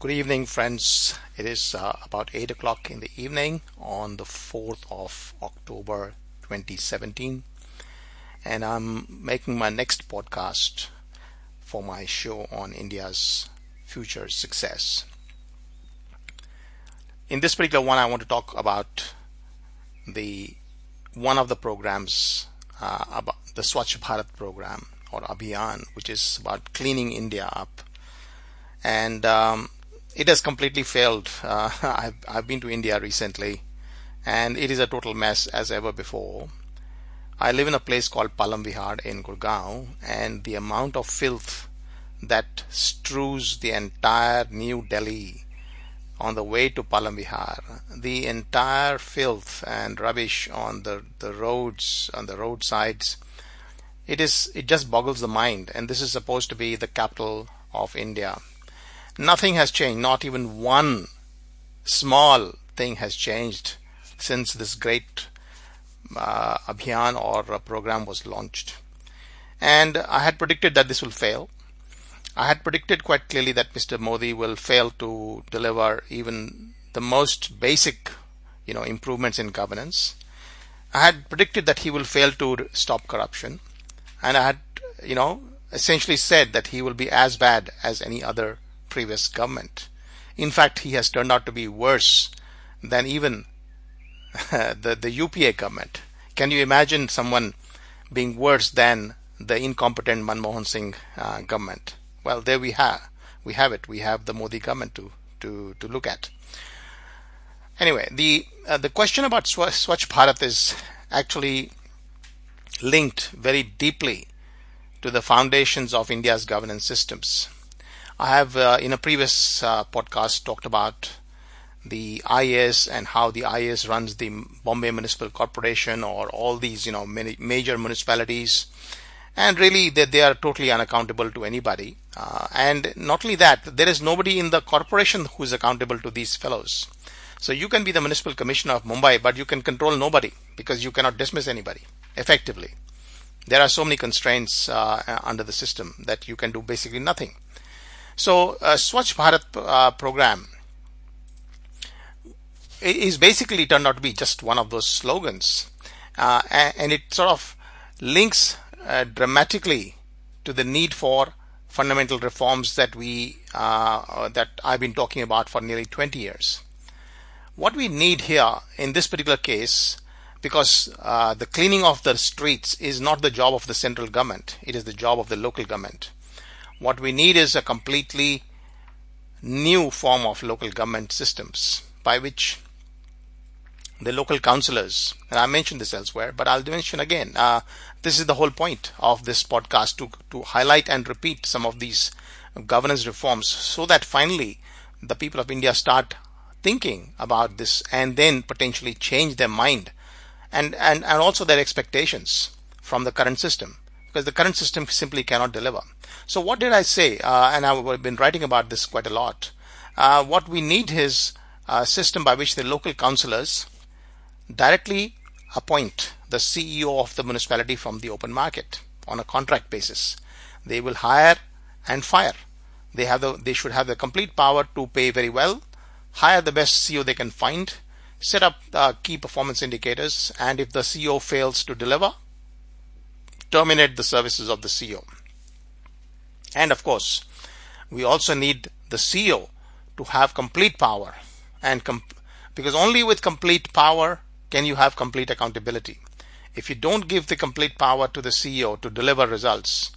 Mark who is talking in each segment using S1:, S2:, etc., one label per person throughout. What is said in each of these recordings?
S1: Good evening, friends. It is about 8 o'clock in the evening on the 4th of October 2017, and I'm making my next podcast for my show on India's future success. In this particular one, I want to talk about one of the programs, about the Swachh Bharat program or Abhiyan, which is about cleaning India up. And it has completely failed. I've been to India recently, and it is a total mess as ever before. I live in a place called Palam Vihar in Gurgaon, and the amount of filth that strews the entire New Delhi on the way to Palam Vihar, the entire filth and rubbish on the roads, on the roadsides, it just boggles the mind. And this is supposed to be the capital of India. Nothing has changed. Not even one small thing has changed since this great Abhiyan or program was launched. And I had predicted that this will fail. I had predicted quite clearly that Mr. Modi will fail to deliver even the most basic, improvements in governance. I had predicted that he will fail to stop corruption. And I had, essentially said that he will be as bad as any other previous government. In fact, he has turned out to be worse than even the UPA government. Can you imagine someone being worse than the incompetent Manmohan Singh government? Well, there we have it. We have the Modi government to look at. Anyway, the question about Swachh Bharat is actually linked very deeply to the foundations of India's governance systems. I have in a previous podcast talked about the IAS and how the IAS runs the Bombay Municipal Corporation or all these many major municipalities, and really they are totally unaccountable to anybody. And not only that, there is nobody in the corporation who is accountable to these fellows. So you can be the municipal commissioner of Mumbai, but you can control nobody because you cannot dismiss anybody effectively. There are so many constraints under the system that you can do basically nothing. So Swachh Bharat program is basically turned out to be just one of those slogans, and it sort of links dramatically to the need for fundamental reforms that I've been talking about for nearly 20 years. What we need here in this particular case, because the cleaning of the streets is not the job of the central government, it is the job of the local government. What we need is a completely new form of local government systems by which the local councillors, and I mentioned this elsewhere, but I'll mention again, this is the whole point of this podcast, to highlight and repeat some of these governance reforms so that finally the people of India start thinking about this and then potentially change their mind and also their expectations from the current system, because the current system simply cannot deliver. So what did I say? And I've been writing about this quite a lot. What we need is a system by which the local councillors directly appoint the CEO of the municipality from the open market on a contract basis. They will hire and fire. They should have the complete power to pay very well, hire the best CEO they can find, set up key performance indicators, and if the CEO fails to deliver, terminate the services of the CEO. And of course, we also need the CEO to have complete power, and because only with complete power can you have complete accountability. If you don't give the complete power to the CEO to deliver results,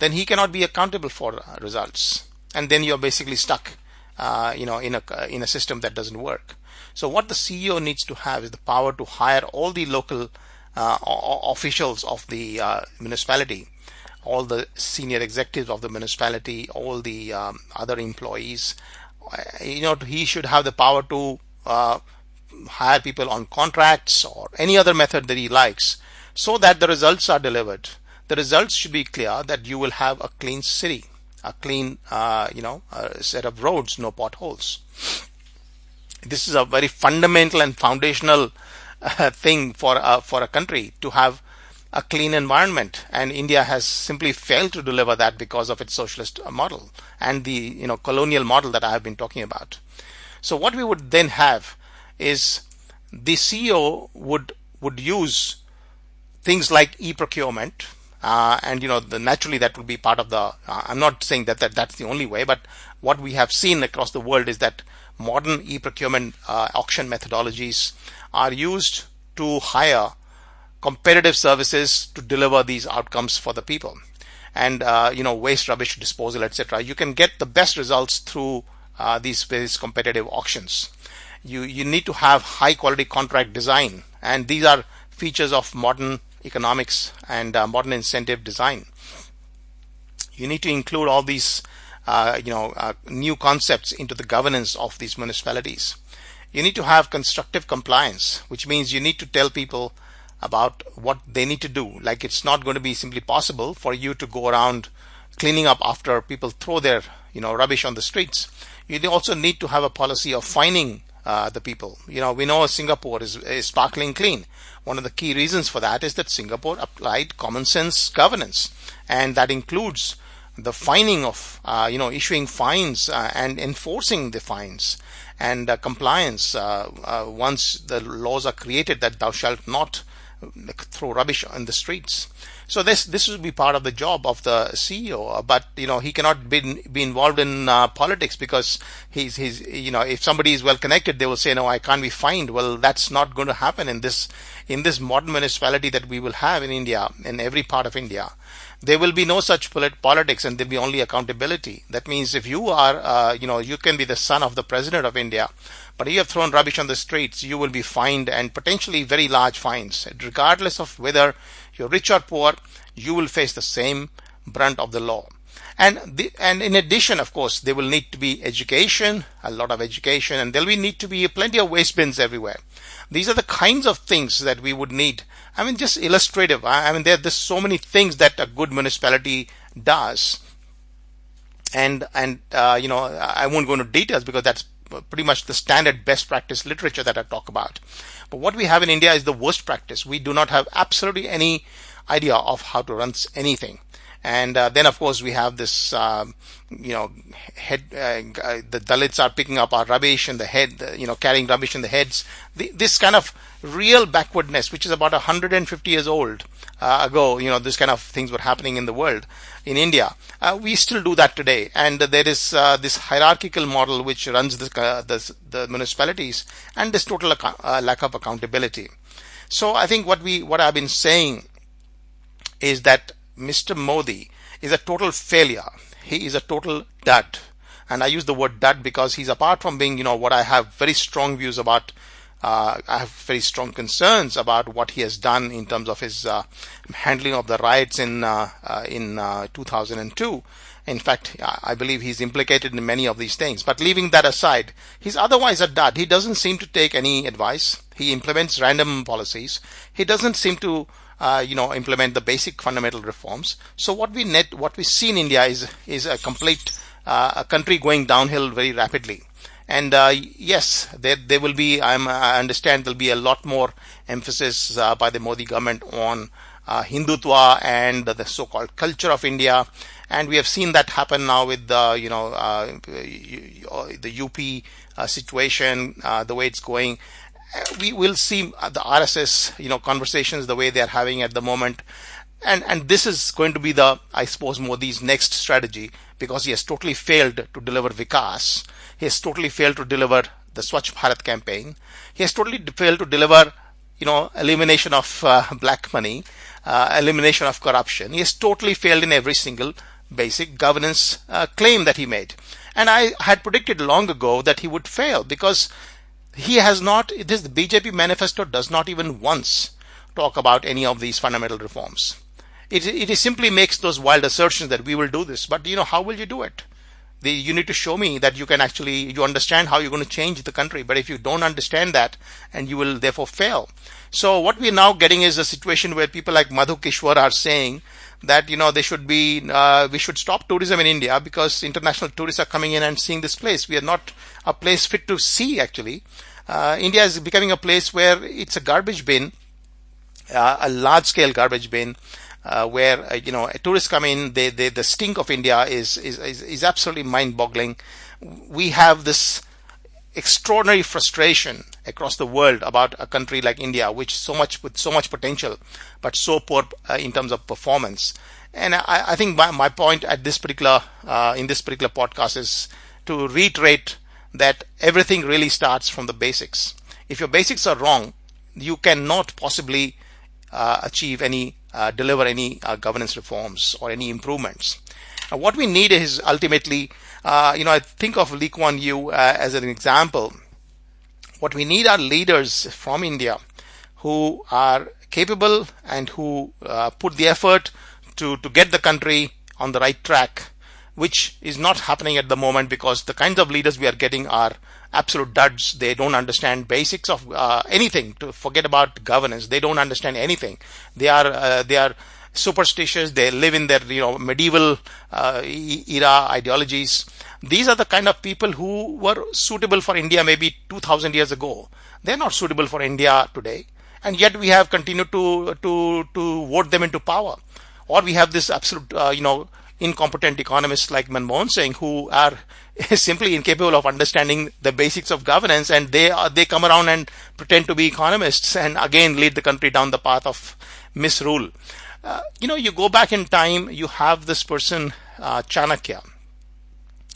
S1: then he cannot be accountable for results, and then you're basically stuck in a system that doesn't work. So what the CEO needs to have is the power to hire all the local officials of the municipality, all the senior executives of the municipality, all the other employees. He should have the power to hire people on contracts or any other method that he likes, so that the results are delivered. The results should be clear, that you will have a clean city, a clean set of roads, no potholes. This is a very fundamental and foundational thing for a country, to have a clean environment, and India has simply failed to deliver that because of its socialist model and the colonial model that I have been talking about. So what we would then have is the CEO would use things like e-procurement, and naturally that will be part of the. I'm not saying that's the only way, but what we have seen across the world is that modern e-procurement auction methodologies are used to hire competitive services to deliver these outcomes for the people, and waste, rubbish disposal, etc. You can get the best results through these competitive auctions. You need to have high quality contract design, and these are features of modern economics and modern incentive design. You need to include all these new concepts into the governance of these municipalities. You need to have constructive compliance, which means you need to tell people about what they need to do. Like, it's not going to be simply possible for you to go around cleaning up after people throw their rubbish on the streets. You also need to have a policy of fining the people. We know Singapore is sparkling clean. One of the key reasons for that is that Singapore applied common sense governance, and that includes the fining of issuing fines and enforcing the fines, and compliance once the laws are created that thou shalt not throw rubbish on the streets. So this will be part of the job of the CEO, but he cannot be involved in politics, because he's if somebody is well connected, they will say, no, I can't be fined. Well, that's not going to happen in this modern municipality that we will have in India, in every part of India. There will be no such politics, and there will be only accountability. That means if you are you can be the son of the president of India, but if you have thrown rubbish on the streets, you will be fined, and potentially very large fines. Regardless of whether you're rich or poor, you will face the same brunt of the law. And in addition, of course, there will need to be education, a lot of education, and there will need to be plenty of waste bins everywhere. These are the kinds of things that we would need. I mean, just illustrative. There's so many things that a good municipality does, and I won't go into details because that's pretty much the standard best practice literature that I talk about. But what we have in India is the worst practice. We do not have absolutely any idea of how to run anything. And then, of course, we have this, the Dalits are picking up our rubbish in the head, carrying rubbish in the heads. This kind of real backwardness, which is about 150 years old ago, this kind of things were happening in the world. In India, we still do that today. And there is this hierarchical model which runs the municipalities, and this total lack of accountability. So I think what I've been saying is that Mr. Modi is a total failure. He is a total dud. And I use the word dud because he's, apart from being, what I have very strong views about, I have very strong concerns about what he has done in terms of his handling of the riots in 2002. In fact, I believe he's implicated in many of these things. But leaving that aside, he's otherwise a dud. He doesn't seem to take any advice. He implements random policies. He doesn't seem to implement the basic fundamental reforms. So what we see in India is a complete a country going downhill very rapidly. And yes, there will be. I understand there'll be a lot more emphasis by the Modi government on Hindutva and the so-called culture of India. And we have seen that happen now with the UP situation, the way it's going. We will see the RSS, conversations the way they are having at the moment. And this is going to be I suppose, Modi's next strategy, because he has totally failed to deliver Vikas. He has totally failed to deliver the Swachh Bharat campaign. He has totally failed to deliver, elimination of black money, elimination of corruption. He has totally failed in every single basic governance claim that he made. And I had predicted long ago that he would fail, because he has not. The BJP manifesto does not even once talk about any of these fundamental reforms. It simply makes those wild assertions that we will do this, but how will you do it? You need to show me that you can you understand how you're going to change the country. But if you don't understand that, and you will therefore fail. So what we're now getting is a situation where people like Madhu Kishwar are saying that we should stop tourism in India because international tourists are coming in and seeing this place. We are not a place fit to see, actually. India is becoming a place where it's a garbage bin, a large-scale garbage bin, where tourists come in. The stink of India is absolutely mind-boggling. We have this extraordinary frustration across the world about a country like India, with so much potential, but so poor in terms of performance. And I think my point at this particular in this particular podcast is to reiterate that everything really starts from the basics. If your basics are wrong, you cannot possibly deliver any governance reforms or any improvements. What we need is ultimately, I think of Lee Kuan Yew as an example. What we need are leaders from India who are capable and who put the effort to get the country on the right track, which is not happening at the moment, because the kinds of leaders we are getting are absolute duds. They don't understand basics of anything. To forget about governance, they don't understand anything. They are superstitious. They live in their medieval era ideologies. These are the kind of people who were suitable for India maybe 2,000 years ago. They're not suitable for India today, and yet we have continued to vote them into power. Or we have this absolute incompetent economists like Manmohan Singh, who are simply incapable of understanding the basics of governance, and they come around and pretend to be economists and again lead the country down the path of misrule. You go back in time, you have this person, Chanakya,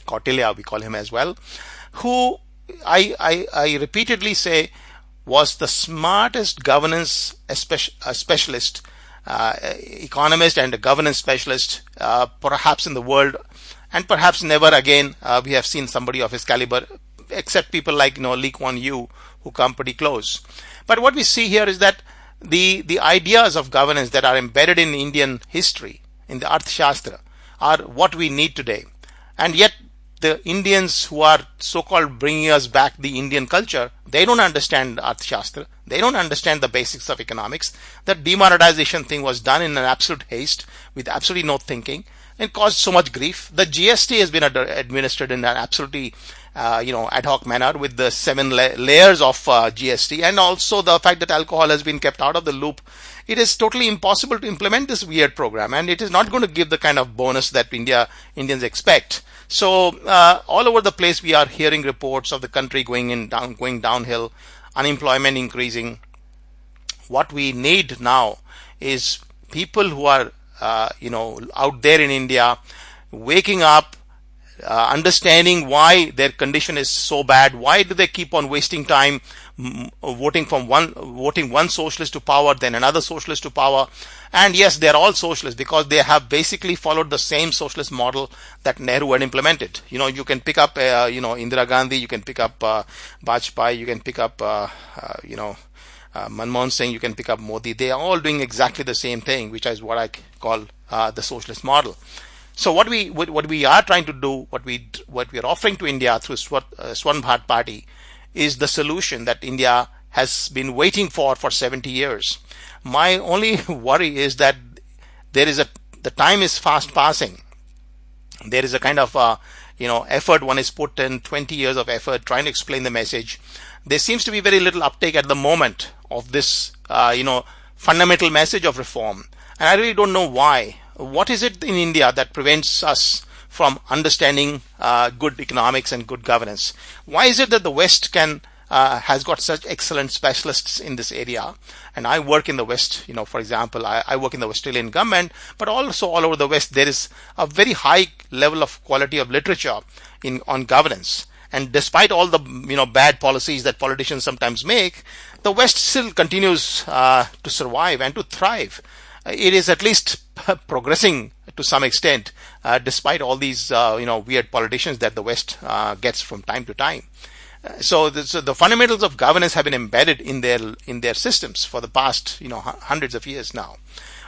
S1: Kautilya, we call him as well, who I repeatedly say was the smartest governance specialist, economist and a governance specialist, perhaps in the world, and perhaps never again we have seen somebody of his caliber, except people like Lee Kuan Yew, who come pretty close. But what we see here is that the ideas of governance that are embedded in Indian history, in the Arthashastra, are what we need today. And yet the Indians who are so-called bringing us back the Indian culture, they don't understand Arthashastra. They don't understand the basics of economics. The demonetization thing was done in an absolute haste with absolutely no thinking and caused so much grief. The GST has been administered in an absolutely ad hoc manner with the 7 layers of GST, and also the fact that alcohol has been kept out of the loop. It is totally impossible to implement this weird program, and it is not going to give the kind of bonus that Indians expect. So all over the place we are hearing reports of the country going downhill, unemployment increasing. What we need now is people who are out there in India, waking up, understanding why their condition is so bad. Why do they keep on wasting time voting one socialist to power, then another socialist to power? And yes, they're all socialists because they have basically followed the same socialist model that Nehru had implemented. You can pick up Indira Gandhi, you can pick up Vajpayee, you can pick up Manmohan Singh, you can pick up Modi. They are all doing exactly the same thing, which is what I call the socialist model. So what we are trying to do, what we are offering to India through Swarna Bharat Party, is the solution that India has been waiting for 70 years. My only worry is that the time is fast passing. There is a kind of effort one is put in, 20 years of effort trying to explain the message. There seems to be very little uptake at the moment of this fundamental message of reform, and I really don't know why. What is it in India that prevents us from understanding good economics and good governance? Why is it that the West has got such excellent specialists in this area? And I work in the West, for example, I work in the Australian government, but also all over the West there is a very high level of quality of literature on governance. And despite all the bad policies that politicians sometimes make, the West still continues to survive and to thrive. It is at least progressing to some extent, despite all these weird politicians that the West gets from time to time. So the fundamentals of governance have been embedded in their systems for the past hundreds of years now.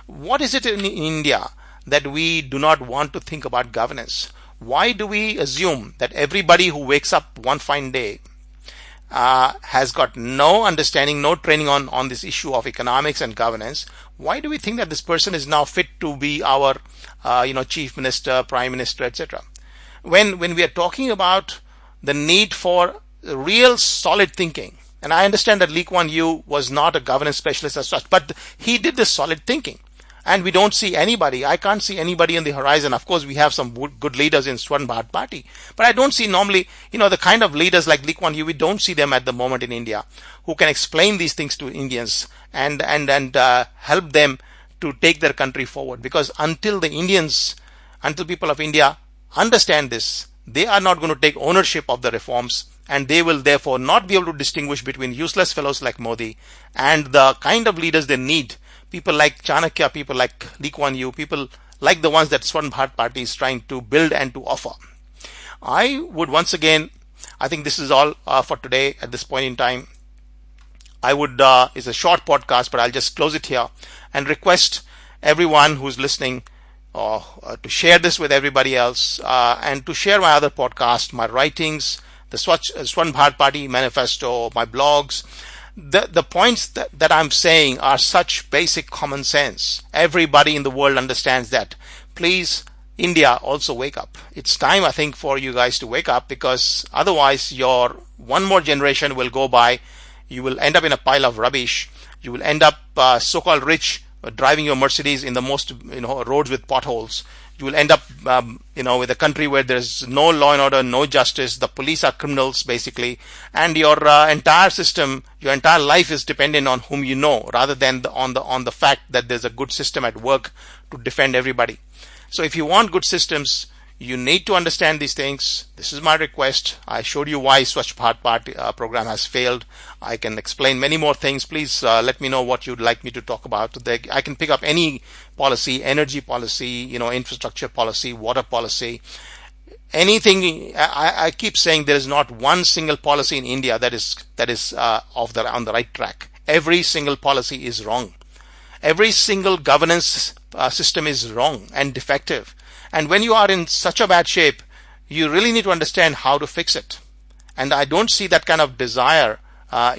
S1: What is it in India that we do not want to think about governance? Why do we assume that everybody who wakes up one fine day has got no understanding, no training on this issue of economics and governance? Why do we think that this person is now fit to be our chief minister, prime minister, etc.? When we are talking about the need for real solid thinking And I understand that Lee Kuan Yew was not a governance specialist as such, but he did this solid thinking. And we don't see anybody. I can't see anybody on the horizon. Of course, we have some good leaders in Swarna Bharat Party, but I don't see normally, the kind of leaders like Lee Kuan Yew. We don't see them at the moment in India who can explain these things to Indians and help them to take their country forward. Because until people of India understand this, they are not going to take ownership of the reforms, and they will therefore not be able to distinguish between useless fellows like Modi and the kind of leaders they need. People like Chanakya, people like Lee Kuan Yew, people like the ones that Swarna Bharat Party is trying to build and to offer. I would once again, I think this is all for today at this point in time. It's a short podcast, but I'll just close it here and request everyone who's listening to share this with everybody else and to share my other podcast, my writings, the Swarna Bharat Party manifesto, my blogs. The points that I'm saying are such basic common sense. Everybody in the world understands that. Please, India, also wake up. It's time, I think, for you guys to wake up, because otherwise your one more generation will go by. You will end up in a pile of rubbish. You will end up so-called rich, driving your Mercedes in the most roads with potholes. You will end up with a country where there's no law and order, no justice. The police are criminals basically, and your entire system, your entire life is dependent on whom you know, rather than on the fact that there's a good system at work to defend everybody. So if you want good systems, you need to understand these things. This is my request. I showed you why Swachh Bharat Party program has failed. I can explain many more things. Please let me know what you'd like me to talk about. I can pick up any policy, energy policy, infrastructure policy, water policy, anything. I keep saying there is not one single policy in India that is on the right track. Every single policy is wrong. Every single governance system is wrong and defective. And when you are in such a bad shape, you really need to understand how to fix it. And I don't see that kind of desire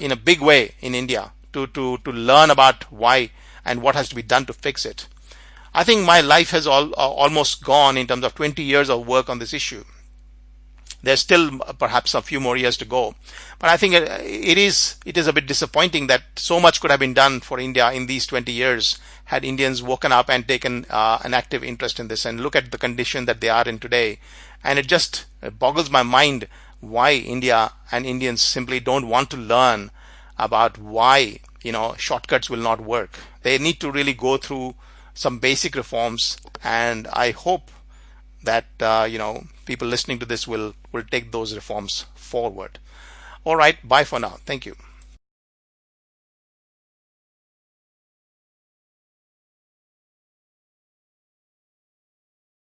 S1: in a big way in India to learn about why and what has to be done to fix it. I think my life has almost gone in terms of 20 years of work on this issue. There's still perhaps a few more years to go. But I think it is a bit disappointing that so much could have been done for India in these 20 years had Indians woken up and taken an active interest in this, and look at the condition that they are in today. And it just boggles my mind why India and Indians simply don't want to learn about why shortcuts will not work. They need to really go through some basic reforms, and I hope that people listening to this will take those reforms forward. All right, bye for now. Thank you.